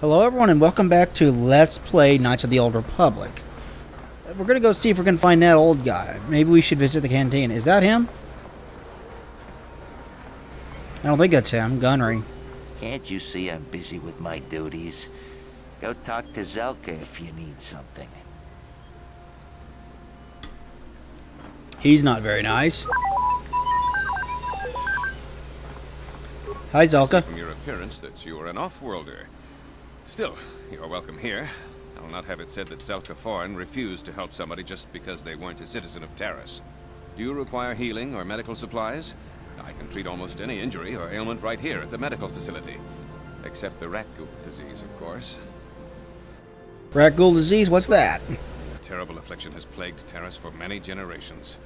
Hello everyone and welcome back to Let's Play Knights of the Old Republic. We're gonna go see if we can find that old guy. Maybe we should visit the canteen. Is that him? I don't think that's him. Gunnery. Can't you see I'm busy with my duties? Go talk to Zelka if you need something. He's not very nice. Hi Zelka. From your appearance that you are an off-worlder. Still, you are welcome here. I will not have it said that Zelka Foreign refused to help somebody just because they weren't a citizen of Terrace. Do you require healing or medical supplies? I can treat almost any injury or ailment right here at the medical facility. Except the rat ghoul disease, of course. Rat ghoul disease? What's that? A terrible affliction has plagued Terrace for many generations.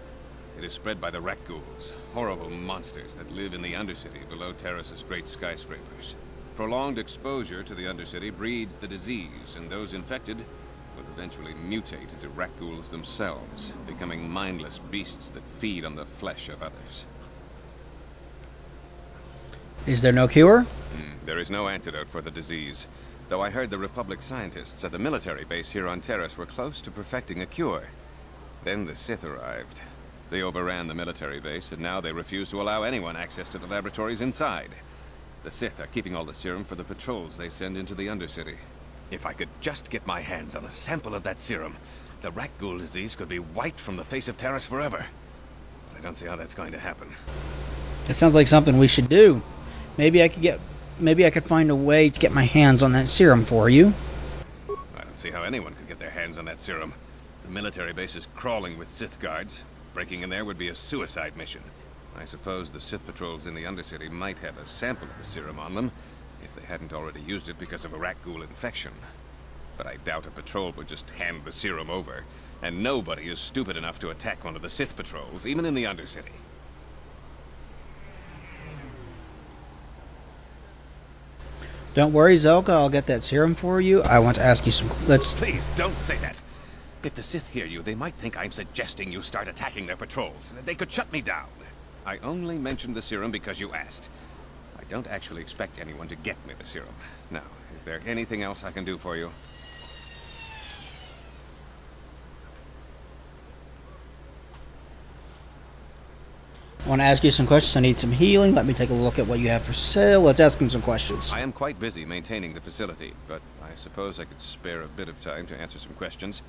It is spread by the rat ghouls, horrible monsters that live in the Undercity below Terrace's great skyscrapers. Prolonged exposure to the Undercity breeds the disease, and those infected will eventually mutate into rat ghouls themselves, becoming mindless beasts that feed on the flesh of others. Is there no cure? There is no antidote for the disease, though I heard the Republic scientists at the military base here on Terrace were close to perfecting a cure. Then the Sith arrived. They overran the military base, and now they refuse to allow anyone access to the laboratories inside. The Sith are keeping all the serum for the patrols they send into the Undercity. If I could just get my hands on a sample of that serum, the rat ghoul disease could be wiped from the face of Terrace forever. But I don't see how that's going to happen. It sounds like something we should do. Maybe I could find a way to get my hands on that serum for you. I don't see how anyone could get their hands on that serum. The military base is crawling with Sith guards. Breaking in there would be a suicide mission. I suppose the Sith patrols in the Undercity might have a sample of the serum on them, if they hadn't already used it because of a rat ghoul infection. But I doubt a patrol would just hand the serum over, and nobody is stupid enough to attack one of the Sith patrols, even in the Undercity. Don't worry, Zelka. I'll get that serum for you. I want to ask you some... Please, don't say that! If the Sith hear you, they might think I'm suggesting you start attacking their patrols. They could shut me down. I only mentioned the serum because you asked. I don't actually expect anyone to get me the serum. Now, is there anything else I can do for you? I want to ask you some questions. I need some healing. Let me take a look at what you have for sale. Let's ask him some questions. I am quite busy maintaining the facility, but I suppose I could spare a bit of time to answer some questions.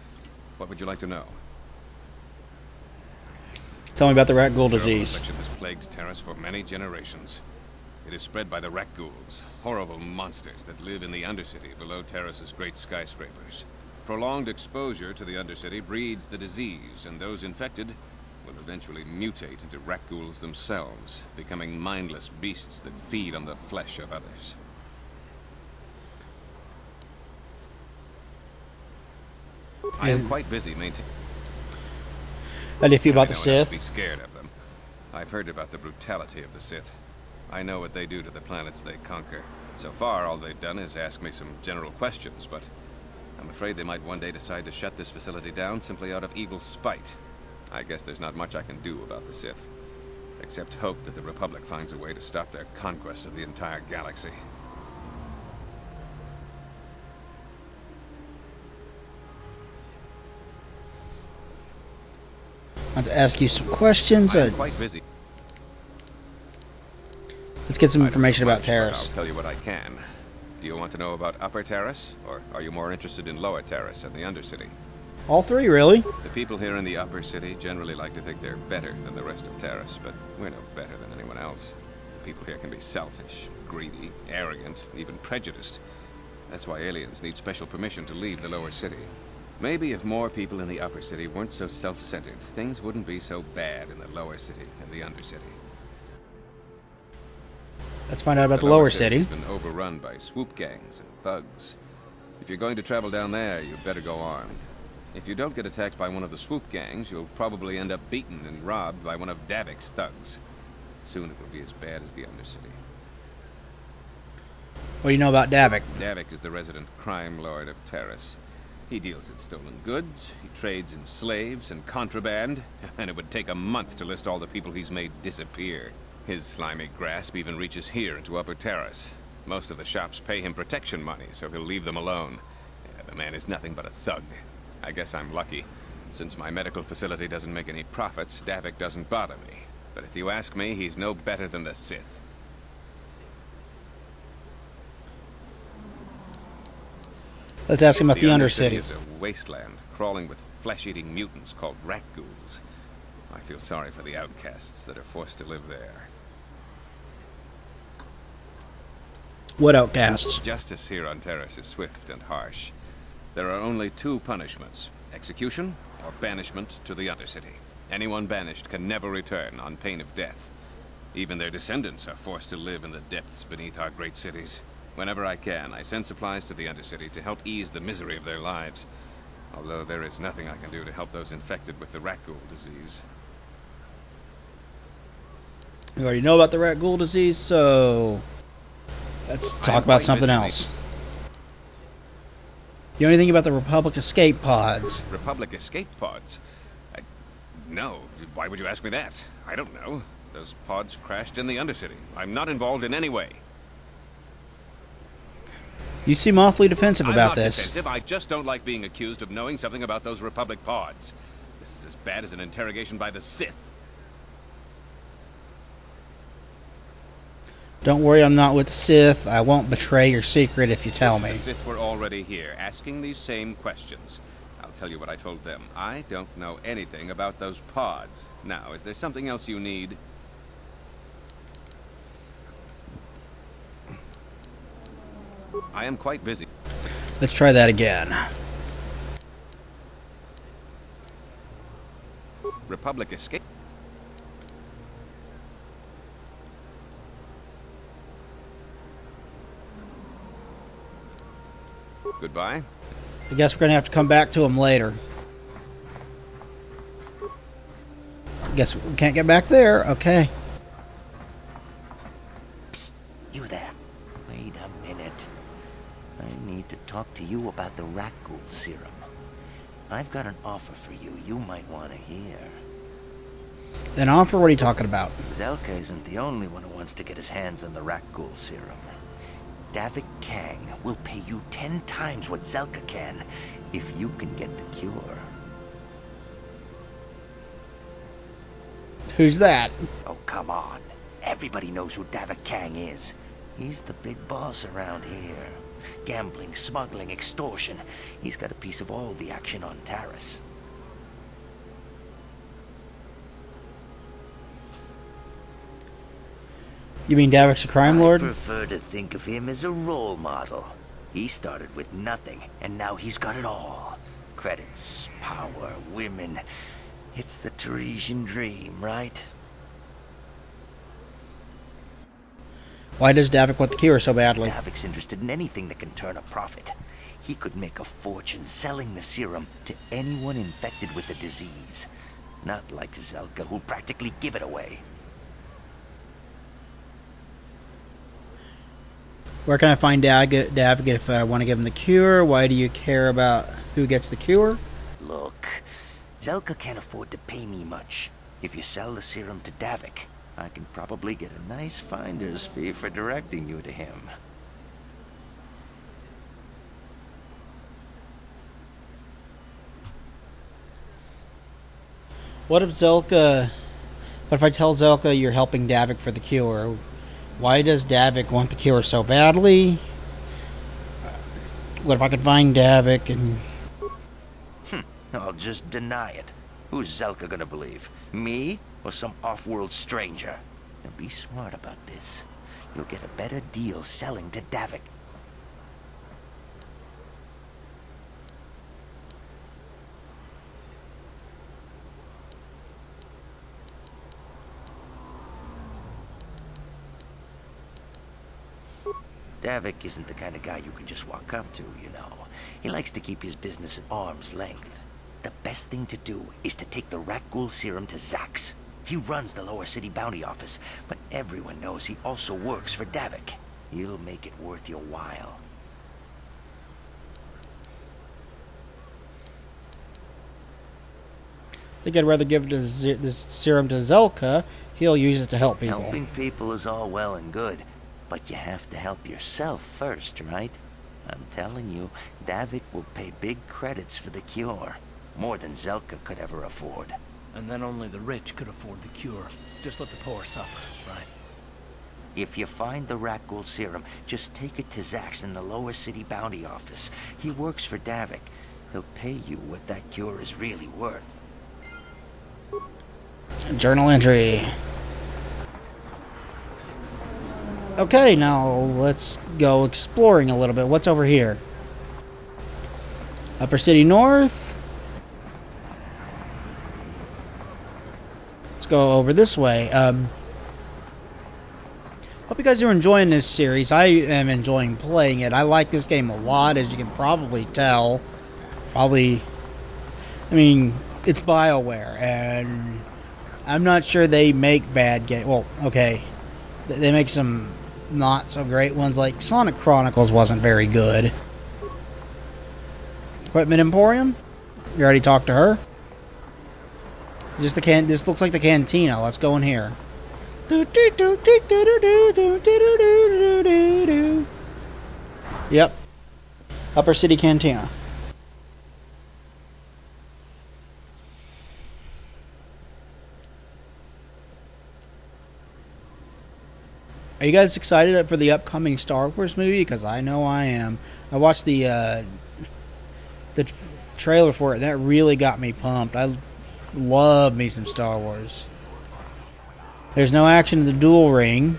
What would you like to know? Tell me about the rat ghoul disease. The infection has plagued Terrace for many generations. It is spread by the rat ghouls, horrible monsters that live in the Undercity below Terrace's great skyscrapers. Prolonged exposure to the Undercity breeds the disease, and those infected will eventually mutate into rat ghouls themselves, becoming mindless beasts that feed on the flesh of others. I am quite busy maintaining... How do you feel about the Sith? Be scared of them. I've heard about the brutality of the Sith. I know what they do to the planets they conquer. So far, all they've done is ask me some general questions, but I'm afraid they might one day decide to shut this facility down simply out of evil spite. I guess there's not much I can do about the Sith, except hope that the Republic finds a way to stop their conquest of the entire galaxy. I want to ask you some questions. I'm quite busy. Let's get some information about Terrace. I'll tell you what I can. Do you want to know about Upper Terrace, or are you more interested in Lower Terrace and the Undercity? All three, really? The people here in the Upper City generally like to think they're better than the rest of Terrace, but we're no better than anyone else. The people here can be selfish, greedy, arrogant, even prejudiced. That's why aliens need special permission to leave the Lower City. Maybe if more people in the Upper City weren't so self-centered, things wouldn't be so bad in the Lower City and the Undercity. Let's find out about the Lower City. It's been overrun by swoop gangs and thugs. If you're going to travel down there, you'd better go armed. If you don't get attacked by one of the swoop gangs, you'll probably end up beaten and robbed by one of Davik's thugs. Soon it will be as bad as the Undercity. What do you know about Davik? Davik is the resident crime lord of Terrace. He deals in stolen goods, he trades in slaves and contraband, and it would take a month to list all the people he's made disappear. His slimy grasp even reaches here into Upper Terrace. Most of the shops pay him protection money, so he'll leave them alone. Yeah, the man is nothing but a thug. I guess I'm lucky. Since my medical facility doesn't make any profits, Davik doesn't bother me. But if you ask me, he's no better than the Sith. Let's ask him about the Undercity. is a wasteland, crawling with flesh-eating mutants called rat ghouls. I feel sorry for the outcasts that are forced to live there. What outcasts? Justice here on Terrace is swift and harsh. There are only two punishments: execution or banishment to the Undercity. Anyone banished can never return on pain of death. Even their descendants are forced to live in the depths beneath our great cities. Whenever I can, I send supplies to the Undercity to help ease the misery of their lives. Although there is nothing I can do to help those infected with the rat ghoul disease. You already know about the rat ghoul disease, so let's talk about something else. You know anything about the Republic escape pods? Republic escape pods? No. Why would you ask me that? I don't know. Those pods crashed in the Undercity. I'm not involved in any way. You seem awfully defensive about this. I'm not defensive. I just don't like being accused of knowing something about those Republic pods. This is as bad as an interrogation by the Sith. Don't worry, I'm not with the Sith. I won't betray your secret if you tell me. The Sith were already here, asking these same questions. I'll tell you what I told them. I don't know anything about those pods. Now, is there something else you need? I am quite busy. Let's try that again. Republic escape? Goodbye. I guess we're going to have to come back to him later. Guess we can't get back there. Okay. Psst, you there. Wait a minute. I need to talk to you about the rat ghoul serum. I've got an offer for you might want to hear. An offer? What are you talking about? Zelka isn't the only one who wants to get his hands on the rat ghoul serum. Davik Kang will pay you 10 times what Zelka can if you can get the cure. Who's that? Oh, come on. Everybody knows who Davik Kang is. He's the big boss around here. Gambling, smuggling, extortion. He's got a piece of all the action on Taris. You mean Davik's a crime lord? I prefer to think of him as a role model. He started with nothing, and now he's got it all. Credits, power, women. It's the Teresian dream, right? Why does Davik want the cure so badly? Davik's interested in anything that can turn a profit. He could make a fortune selling the serum to anyone infected with the disease. Not like Zelka, who'll practically give it away. Where can I find Davik if I want to give him the cure? Why do you care about who gets the cure? Look, Zelka can't afford to pay me much. If you sell the serum to Davik, I can probably get a nice finder's fee for directing you to him. What if I tell Zelka you're helping Davik for the cure? Why does Davik want the cure so badly? What if I could find Davik and... I'll just deny it. Who's Zelka gonna believe? Me or some off-world stranger? Now be smart about this. You'll get a better deal selling to Davik. Davik isn't the kind of guy you can just walk up to, you know. He likes to keep his business at arm's length. The best thing to do is to take the rat ghoul serum to Zax. He runs the lower city bounty office, but everyone knows he also works for Davik. He'll make it worth your while. I think I'd rather give this serum to Zelka. He'll use it to help people. Helping people is all well and good, But you have to help yourself first, right? I'm telling you, Davic will pay big credits for the cure. More than Zelka could ever afford. And then only the rich could afford the cure. Just let the poor suffer, right? If you find the rat ghoul serum, just take it to Zax in the Lower City Bounty Office. He works for Davic. He'll pay you what that cure is really worth. Journal entry. Okay, now let's go exploring a little bit. What's over here? Upper City North. Let's go over this way. Hope you guys are enjoying this series. I am enjoying playing it. I like this game a lot, as you can probably tell. I mean, it's BioWare, and I'm not sure they make bad games. Well, okay, they make some not so great ones, like Sonic Chronicles wasn't very good. Equipment Emporium? You already talked to her? Is this this looks like the cantina. Let's go in here. Yep. Upper City Cantina. Are you guys excited for the upcoming Star Wars movie? Because I know I am. I watched the trailer for it, and that really got me pumped. I love me some Star Wars. There's no action in the duel ring.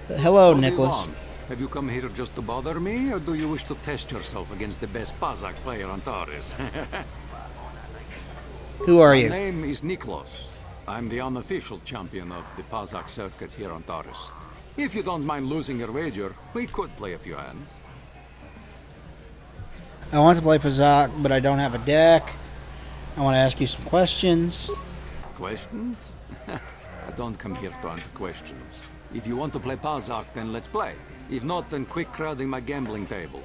Hello, Nicholas. Have you come here just to bother me, or do you wish to test yourself against the best Pazak player on Taurus? Who are you? My name is Niklos. I'm the unofficial champion of the Pazak circuit here on Taurus. If you don't mind losing your wager, we could play a few hands. I want to play Pazak, but I don't have a deck. I want to ask you some questions. Questions? I don't come here to answer questions. If you want to play Pazak, then let's play. If not, then quit crowding my gambling table.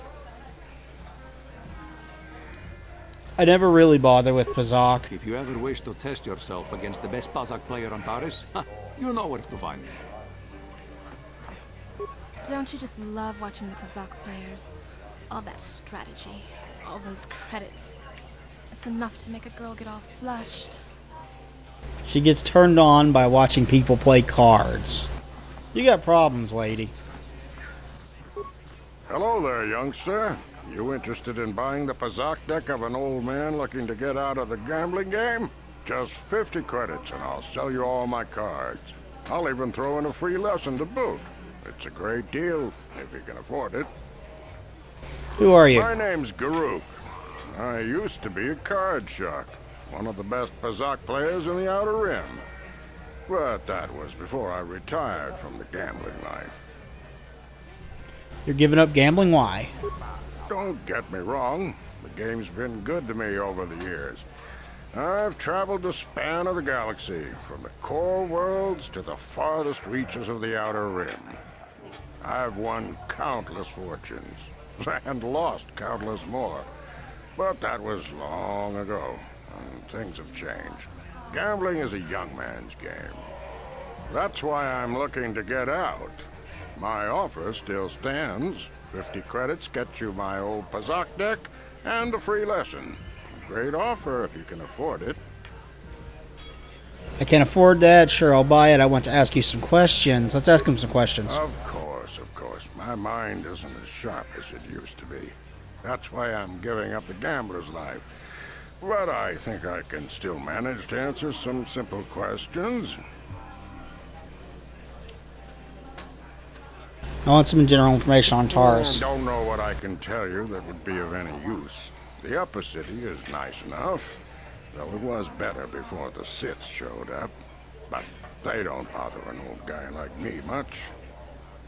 I never really bother with Pazak. If you ever wish to test yourself against the best Pazak player on Taurus, you know where to find me. Don't you just love watching the Pazak players? All that strategy, all those credits. It's enough to make a girl get all flushed. She gets turned on by watching people play cards. You got problems, lady. Hello there, youngster. You interested in buying the Pazak deck of an old man looking to get out of the gambling game? Just 50 credits and I'll sell you all my cards. I'll even throw in a free lesson to boot. It's a great deal, if you can afford it. Who are you? My name's Garuk. I used to be a card shark, one of the best Pazak players in the Outer Rim. But that was before I retired from the gambling life. You're giving up gambling? Why? Don't get me wrong. The game's been good to me over the years. I've traveled the span of the galaxy, from the core worlds to the farthest reaches of the Outer Rim. I've won countless fortunes, and lost countless more. But that was long ago, and things have changed. Gambling is a young man's game. That's why I'm looking to get out. My offer still stands. 50 credits gets you my old Pazak deck and a free lesson. Great offer if you can afford it. I can't afford that. Sure, I'll buy it. I want to ask you some questions. Let's ask him some questions. Of course, of course. My mind isn't as sharp as it used to be. That's why I'm giving up the gambler's life. But I think I can still manage to answer some simple questions. I want some general information on Taurus. I don't know what I can tell you that would be of any use. The upper city is nice enough, though it was better before the Sith showed up. But they don't bother an old guy like me much.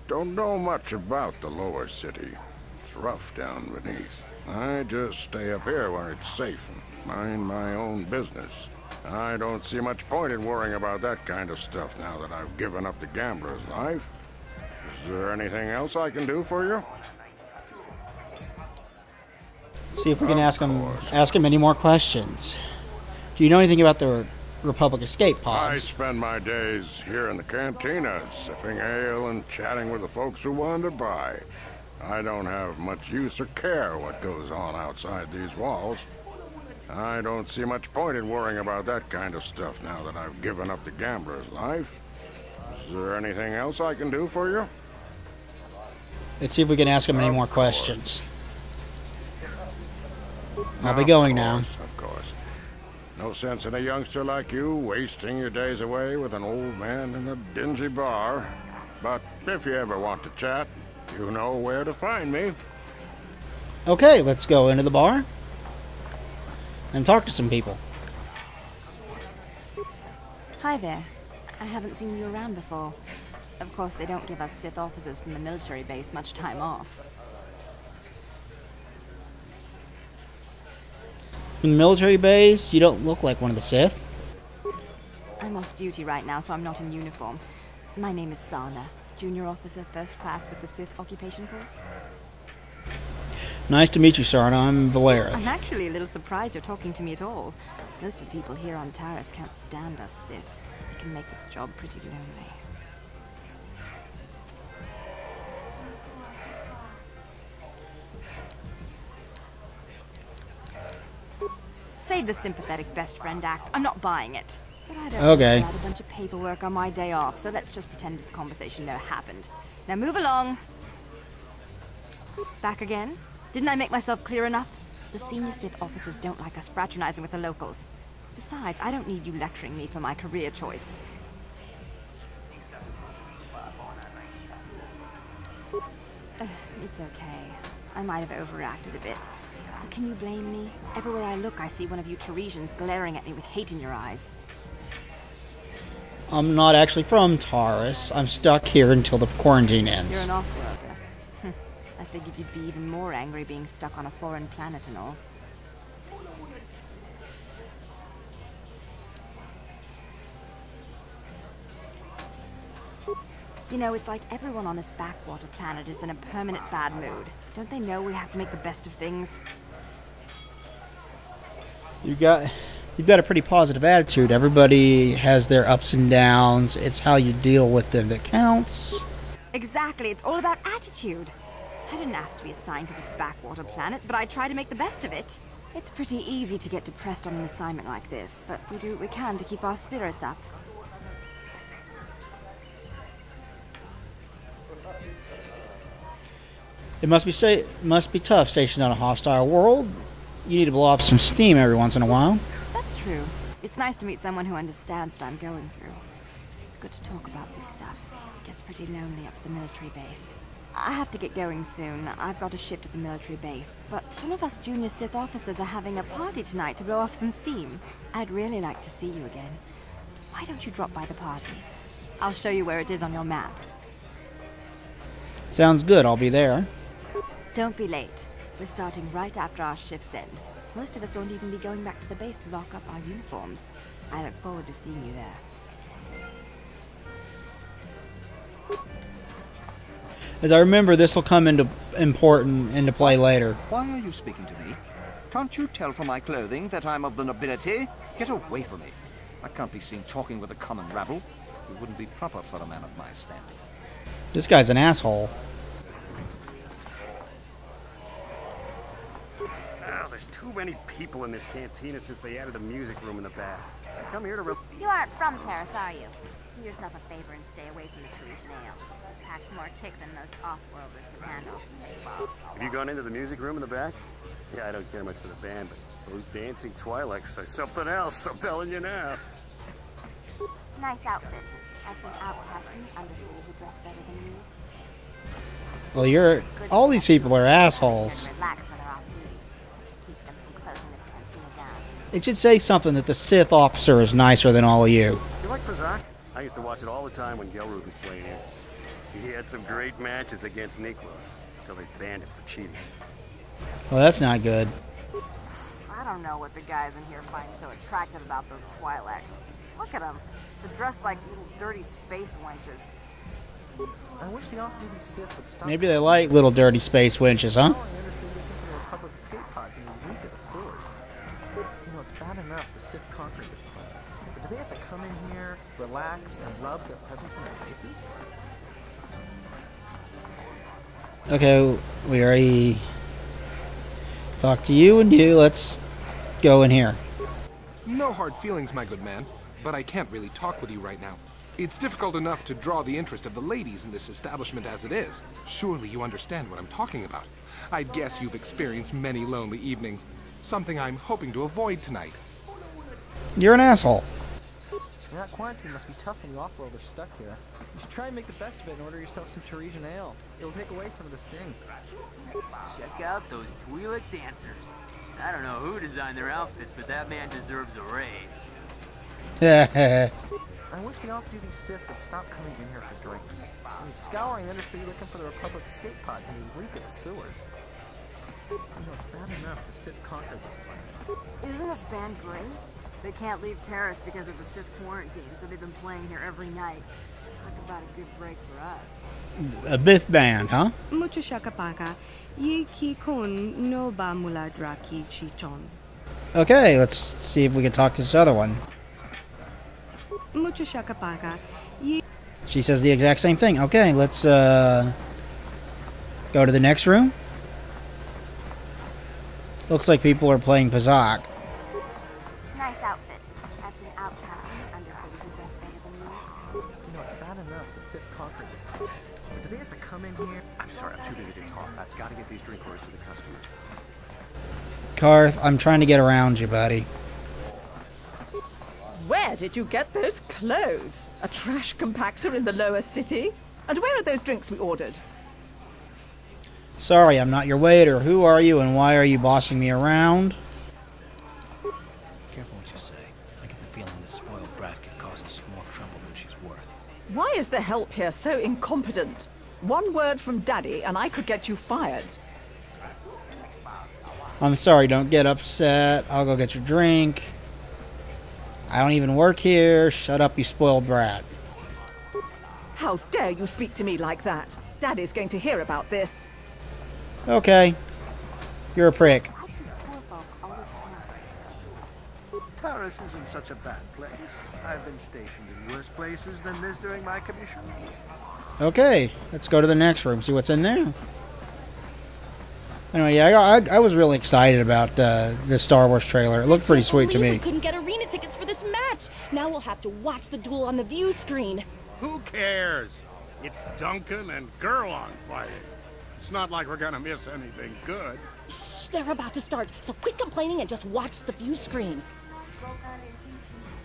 Don't know much about the lower city. It's rough down beneath. I just stay up here where it's safe and mind my own business. I don't see much point in worrying about that kind of stuff now that I've given up the gambler's life. Is there anything else I can do for you? See if we can ask him any more questions. Do you know anything about the Republic escape I pods. spend my days here in the cantina, sipping ale and chatting with the folks who wander by. I don't have much use or care what goes on outside these walls. I don't see much point in worrying about that kind of stuff now that I've given up the gambler's life. Is there anything else I can do for you? Let's see if we can ask him any more questions. I'll be going now. Of course. No sense in a youngster like you wasting your days away with an old man in a dingy bar. But if you ever want to chat, you know where to find me. Okay, let's go into the bar and talk to some people. Hi there. I haven't seen you around before. Of course, they don't give us Sith officers from the military base much time off. From the military base, you don't look like one of the Sith. I'm off duty right now, so I'm not in uniform. My name is Sana, junior officer, first class with the Sith occupation force. Nice to meet you, Sarna. I'm Valeris. I'm actually a little surprised you're talking to me at all. Most of the people here on Taris can't stand us Sith. It can make this job pretty lonely. Save the sympathetic best friend act. I'm not buying it. But I don't Okay. have a bunch of paperwork on my day off, so let's just pretend this conversation never happened. Now move along. Back again? Didn't I make myself clear enough? The senior Sith officers don't like us fraternizing with the locals. Besides, I don't need you lecturing me for my career choice. It's okay. I might have overreacted a bit. Can you blame me? Everywhere I look, I see one of you Taresians glaring at me with hate in your eyes. I'm not actually from Taris. I'm stuck here until the quarantine You're ends. an off-worlder. I figured you'd be even more angry being stuck on a foreign planet and all. You know, it's like everyone on this backwater planet is in a permanent bad mood. Don't they know we have to make the best of things? You've got a pretty positive attitude. Everybody has their ups and downs. It's how you deal with them that counts. Exactly, it's all about attitude. I didn't ask to be assigned to this backwater planet, but I try to make the best of it. It's pretty easy to get depressed on an assignment like this, but we do what we can to keep our spirits up. It must be tough stationed on a hostile world. You need to blow off some steam every once in a while. That's true. It's nice to meet someone who understands what I'm going through. It's good to talk about this stuff. It gets pretty lonely up at the military base. I have to get going soon. I've got a shift at the military base, but some of us junior Sith officers are having a party tonight to blow off some steam. I'd really like to see you again. Why don't you drop by the party? I'll show you where it is on your map. Sounds good. I'll be there. Don't be late. We're starting right after our shift's end. Most of us won't even be going back to the base to lock up our uniforms. I look forward to seeing you there. As I remember, this will come into play later. Why are you speaking to me? Can't you tell from my clothing that I'm of the nobility? Get away from me. I can't be seen talking with a common rabble. It wouldn't be proper for a man of my standing. This guy's an asshole. Oh, there's too many people in this cantina since they added a music room in the back. I come here to You aren't from Taris, are you? Do yourself a favor and stay away from the Taresian ale. Packs more kick than most off-worlders can handle. Have you gone into the music room in the back? Yeah, I don't care much for the band, but those dancing Twi'leks are something else, I'm telling you now. Nice outfit. I've seen outcasts in the Undercity who dress better than you. Well, all these people are assholes. Relax when they're off duty. To keep them from closing this cantina down. It should say something that the Sith officer is nicer than all of you. You like Pazak? I used to watch it all the time when Gelrud was playing here. He had some great matches against Niklas, until they banned him for cheating. Well, that's not good. I don't know what the guys in here find so attractive about those Twi'leks. Look at them. They're dressed like little dirty space wenches. I wish the off-duty Sith would stop. Maybe they like little dirty space winches, huh? Republic escape pods and weak at the source. You know, it's bad enough the Sith conquered this planet, but do they have to come in here, relax, and rub their presence in our faces? Okay, we already talked to you and you. Let's go in here. No hard feelings, my good man, but I can't really talk with you right now. It's difficult enough to draw the interest of the ladies in this establishment as it is. Surely you understand what I'm talking about. I'd guess you've experienced many lonely evenings, something I'm hoping to avoid tonight. You're an asshole. That quarantine must be tough when you off-worlders stuck here. You should try and make the best of it and order yourself some Teresian ale. It'll take away some of the sting. Check out those Twi'lek dancers. I don't know who designed their outfits, but that man deserves a raise. I wish the off-duty Sith would stop coming in here for drinks. I mean, scouring the industry looking for the Republic escape pods and they leak at the sewers. You know, it's bad enough the Sith conquered this planet. Isn't this band great? They can't leave Terrace because of the Sith quarantine, so they've been playing here every night. Talk about a good break for us. A BITH band, huh? Mucho shakapaka. Yi ki kon no ba mula draki chichon. Okay, let's see if we can talk to this other one. Mucho shakapaka. She says the exact same thing. Okay, let's go to the next room. Looks like people are playing Pazak. Nice outfit. I've seen outcasts in the Undercity who dress better than you. You know, it's bad enough the Sith conquered this planet, but do they have to come in here? I'm sorry, I'm too busy to talk. I've got to get these drink orders to the customers. Karth, I'm trying to get around you, buddy. Where did you get those clothes? A trash compactor in the lower city? And where are those drinks we ordered? Sorry, I'm not your waiter. Who are you and why are you bossing me around? Careful what you say. I get the feeling this spoiled brat could cause us more trouble than she's worth. Why is the help here so incompetent? One word from Daddy and I could get you fired. I'm sorry, don't get upset. I'll go get your drink. I don't even work here. Shut up, you spoiled brat. How dare you speak to me like that? Daddy's going to hear about this. Okay. You're a prick. Taurus isn't such a bad place. I've been stationed in worse places than this during my commission. Okay, let's go to the next room, see what's in there. Anyway, yeah, I was really excited about the Star Wars trailer. It looked pretty sweet to me. We couldn't get arena tickets for this match. Now we'll have to watch the duel on the view screen. Who cares? It's Duncan and Gurlon fighting. It's not like we're gonna miss anything good. Shh, they're about to start, so quit complaining and just watch the view screen.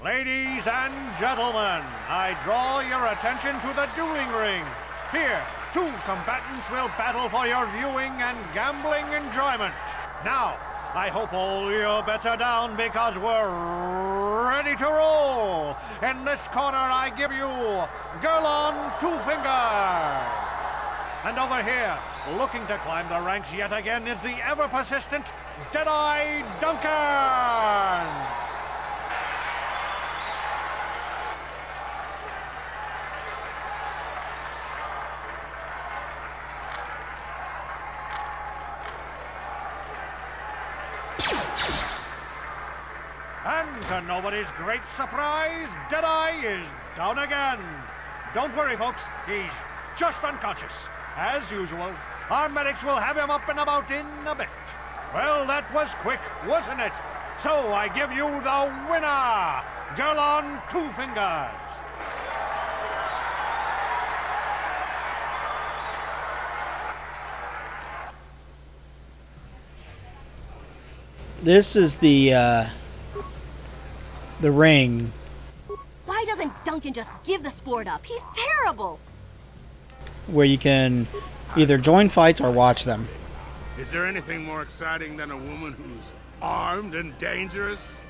Ladies and gentlemen, I draw your attention to the dueling ring. Here, two combatants will battle for your viewing and gambling enjoyment. Now, I hope all your bets are down because we're ready to roll. In this corner, I give you Gurlon Two Fingers. And over here, looking to climb the ranks yet again, is the ever-persistent Deadeye Duncan. And to nobody's great surprise, Deadeye is down again. Don't worry, folks. He's just unconscious. As usual, our medics will have him up and about in a bit. Well, that was quick, wasn't it? So I give you the winner, Gurlon Two Fingers. This is the ring. Why doesn't Duncan just give the sport up? He's terrible. Where you can either join fights or watch them. Is there anything more exciting than a woman who's armed and dangerous?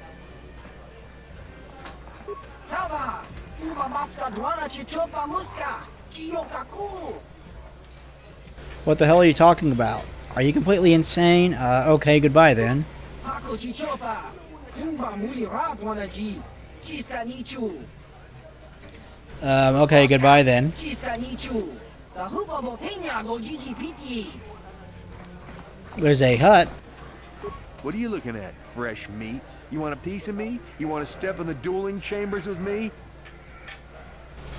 What the hell are you talking about? Are you completely insane? Okay, goodbye then. Okay, goodbye then. There's a hut. What are you looking at? Fresh meat? You want a piece of me? You want to step in the dueling chambers with me?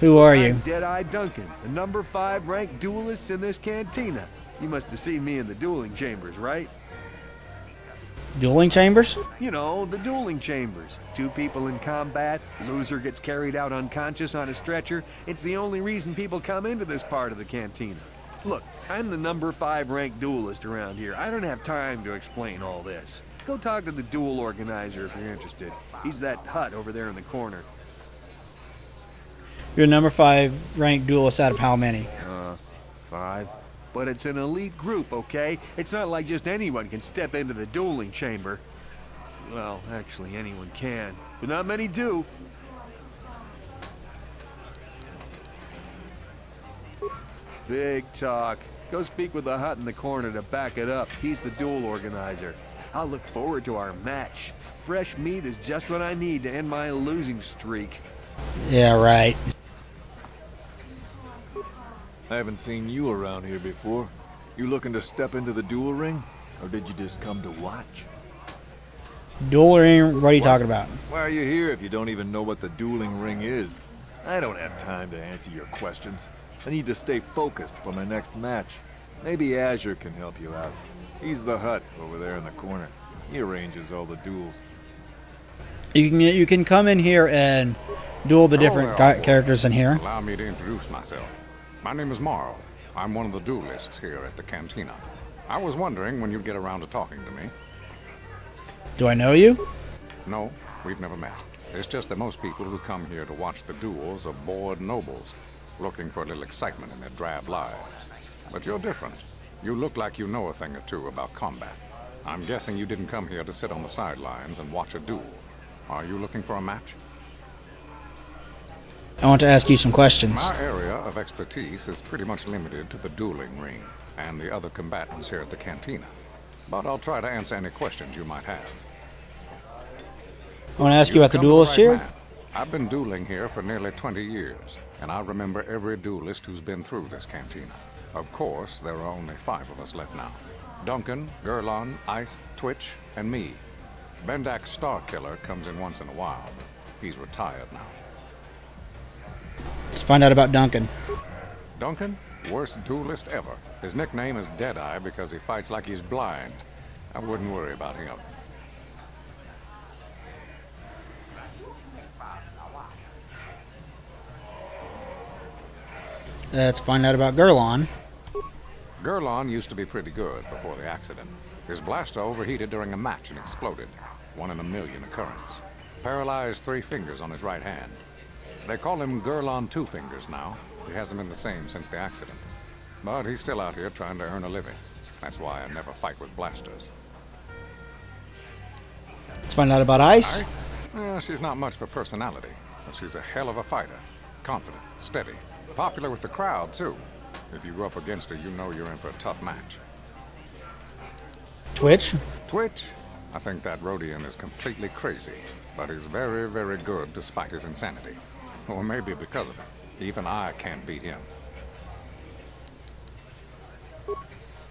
Who are you? I'm Deadeye Duncan, the number 5 ranked duelist in this cantina. You must have seen me in the dueling chambers, right? Dueling chambers? You know, the dueling chambers. 2 people in combat, loser gets carried out unconscious on a stretcher. It's the only reason people come into this part of the cantina. Look, I'm the number 5 ranked duelist around here. I don't have time to explain all this. Go talk to the duel organizer if you're interested. He's that hut over there in the corner. You're number 5 ranked duelist out of how many? 5. But it's an elite group, okay? It's not like just anyone can step into the dueling chamber. Well, actually, anyone can, but not many do. Big talk. Go speak with the hut in the corner to back it up. He's the duel organizer. I'll look forward to our match. Fresh meat is just what I need to end my losing streak. Yeah, right. I haven't seen you around here before. You looking to step into the duel ring? Or did you just come to watch? Duel ring? What are you talking about? Why are you here if you don't even know what the dueling ring is? I don't have time to answer your questions. I need to stay focused for my next match. Maybe Azure can help you out. He's the hut over there in the corner. He arranges all the duels. You can come in here and duel the different characters in here. Allow me to introduce myself. My name is Marl. I'm one of the duelists here at the cantina. I was wondering when you'd get around to talking to me. Do I know you? No, we've never met. It's just that most people who come here to watch the duels are bored nobles, looking for a little excitement in their drab lives. But you're different. You look like you know a thing or two about combat. I'm guessing you didn't come here to sit on the sidelines and watch a duel. Are you looking for a match? I want to ask you some questions. My area of expertise is pretty much limited to the dueling ring and the other combatants here at the cantina. But I'll try to answer any questions you might have. I want to ask you about the duelist here. I've been dueling here for nearly 20 years, and I remember every duelist who's been through this cantina. Of course, there are only 5 of us left now. Duncan, Gurlon, Ice, Twitch, and me. Bendak Starkiller comes in once in a while. He's retired now. Let's find out about Duncan. Duncan? Worst duelist ever. His nickname is Deadeye because he fights like he's blind. I wouldn't worry about him. Let's find out about Gurlon. Gurlon used to be pretty good before the accident. His blaster overheated during a match and exploded. 1 in a million occurrence. Paralyzed 3 fingers on his right hand. They call him Gurlon Two Fingers now. He hasn't been the same since the accident. But he's still out here trying to earn a living. That's why I never fight with blasters. Let's find out about Ice. Ice? Well, she's not much for personality, but she's a hell of a fighter. Confident, steady, popular with the crowd, too. If you go up against her, you know you're in for a tough match. Twitch? Twitch? I think that Rhodian is completely crazy, but he's very, very good despite his insanity. Or maybe because of it. Even I can't beat him.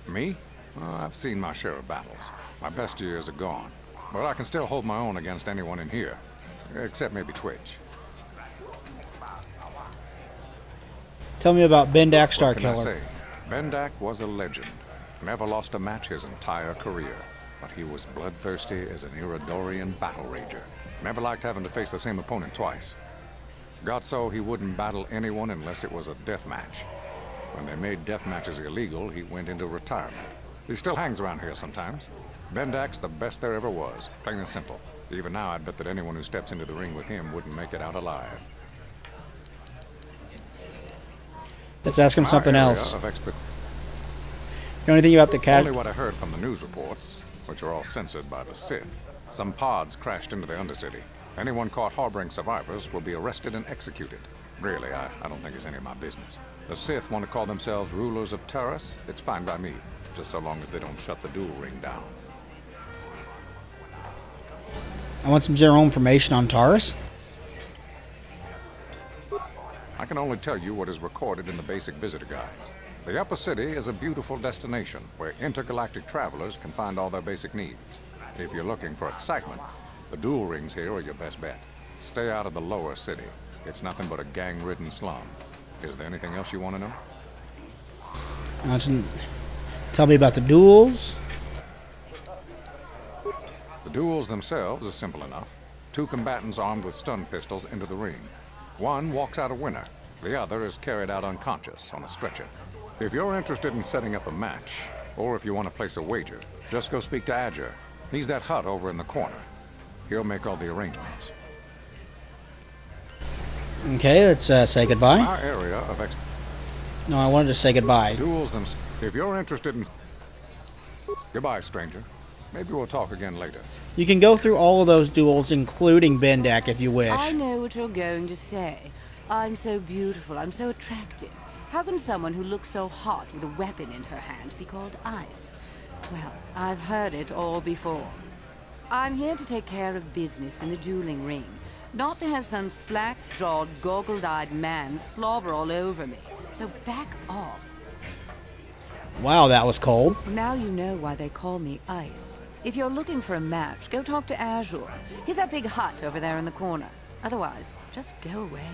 Me? Well, I've seen my share of battles. My best years are gone. But I can still hold my own against anyone in here. Except maybe Twitch. Tell me about Bendak Starkiller. What can I say? Bendak was a legend. Never lost a match his entire career. But he was bloodthirsty as an Iridorian battle rager. Never liked having to face the same opponent twice. Got so he wouldn't battle anyone unless it was a death match. When they made death matches illegal, he went into retirement. He still hangs around here sometimes. Bendak's the best there ever was, plain and simple. Even now, I'd bet that anyone who steps into the ring with him wouldn't make it out alive. Let's ask him something else. You know anything about the cat? Only what I heard from the news reports, which are all censored by the Sith. Some pods crashed into the Undercity. Anyone caught harboring survivors will be arrested and executed. Really, I don't think it's any of my business. The Sith want to call themselves rulers of Taurus. It's fine by me, just so long as they don't shut the duel ring down. I want some general information on Taurus. I can only tell you what is recorded in the basic visitor guides. The Upper City is a beautiful destination where intergalactic travelers can find all their basic needs. If you're looking for excitement, The duel rings here are your best bet. Stay out of the lower city. It's nothing but a gang-ridden slum. Is there anything else you want to know? Tell me about the duels. The duels themselves are simple enough. Two combatants armed with stun pistols enter the ring. One walks out a winner. The other is carried out unconscious on a stretcher. If you're interested in setting up a match, or if you want to place a wager, just go speak to Adger. He's that hut over in the corner. He'll make all the arrangements. Okay, let's say goodbye. Our area of No, I wanted to say goodbye. Duels them. If you're interested in... Goodbye, stranger. Maybe we'll talk again later. You can go through all of those duels, including Bendak, if you wish. I know what you're going to say. I'm so beautiful, I'm so attractive. How can someone who looks so hot with a weapon in her hand be called ice? Well, I've heard it all before. I'm here to take care of business in the dueling ring, not to have some slack-jawed, goggled-eyed man slobber all over me. So back off. Wow, that was cold. Now you know why they call me Ice. If you're looking for a match, go talk to Azure. He's that big hut over there in the corner. Otherwise, just go away.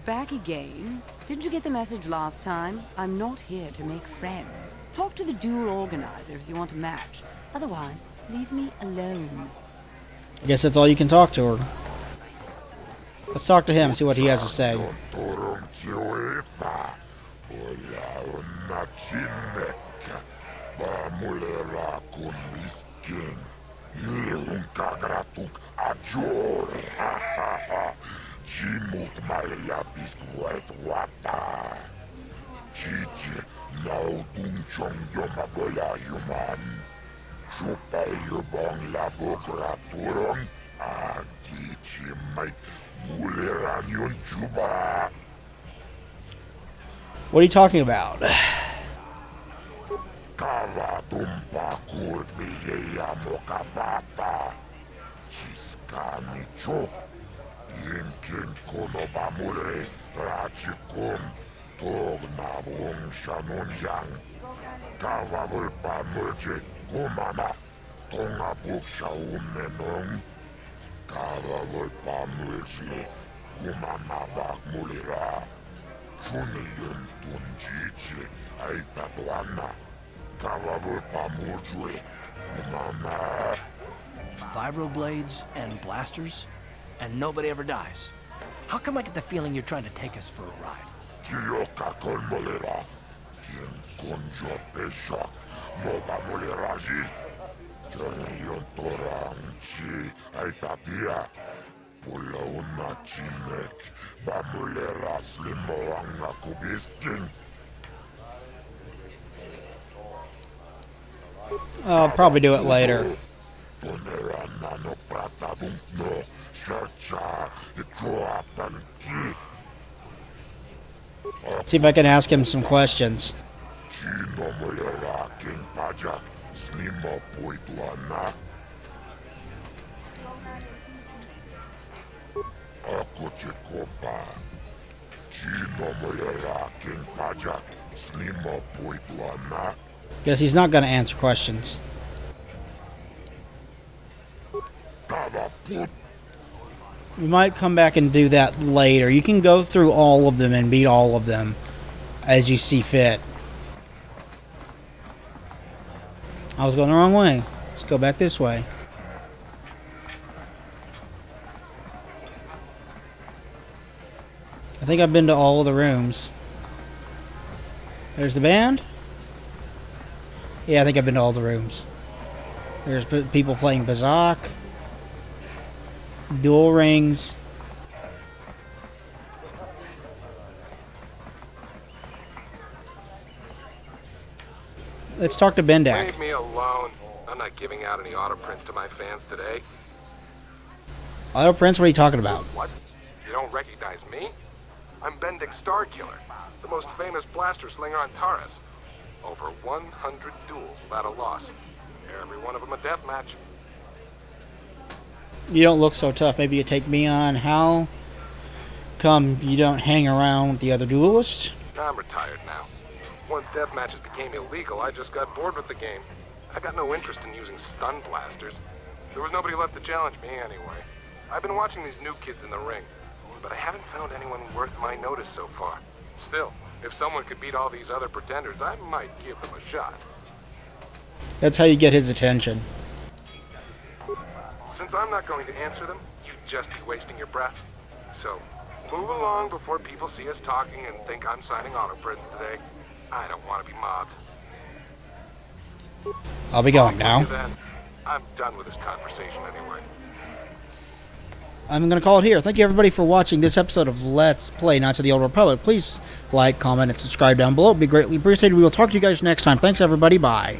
Back again? Didn't you get the message last time? I'm not here to make friends. Talk to the duel organizer if you want a match. Otherwise, leave me alone. I guess that's all you can talk to her. Let's talk to him and see what he has to say. What are you talking about? Vibroblades and blasters, and nobody ever dies. How come I get the feeling you're trying to take us for a ride? I'll probably do it later. See if I can ask him some questions. Guess he's not going to answer questions. We might come back and do that later. You can go through all of them and beat all of them as you see fit. I was going the wrong way. Let's go back this way. I think I've been to all of the rooms. There's the band. Yeah, I think I've been to all the rooms. There's people playing Bazak. Duel rings. Let's talk to Bendak. Leave me alone. I'm not giving out any auto prints to my fans today. Auto prints? What are you talking about? What? You don't recognize me? I'm Bendak Starkiller, the most famous blaster slinger on Taurus. Over 100 duels without a loss. Every one of them a death match. You don't look so tough. Maybe you take me on. How come you don't hang around with the other duelists? I'm retired now. Once death matches became illegal, I just got bored with the game. I got no interest in using stun blasters. There was nobody left to challenge me anyway. I've been watching these new kids in the ring, but I haven't found anyone worth my notice so far. Still, if someone could beat all these other pretenders, I might give them a shot. That's how you get his attention. Since I'm not going to answer them, you'd just be wasting your breath. So, move along before people see us talking and think I'm signing autoprints today. I don't want to be mobbed. I'll be going now. I'm done with this conversation anyway. I'm going to call it here. Thank you everybody for watching this episode of Let's Play Knights of the Old Republic. Please like, comment, and subscribe down below. It would be greatly appreciated. We will talk to you guys next time. Thanks everybody. Bye.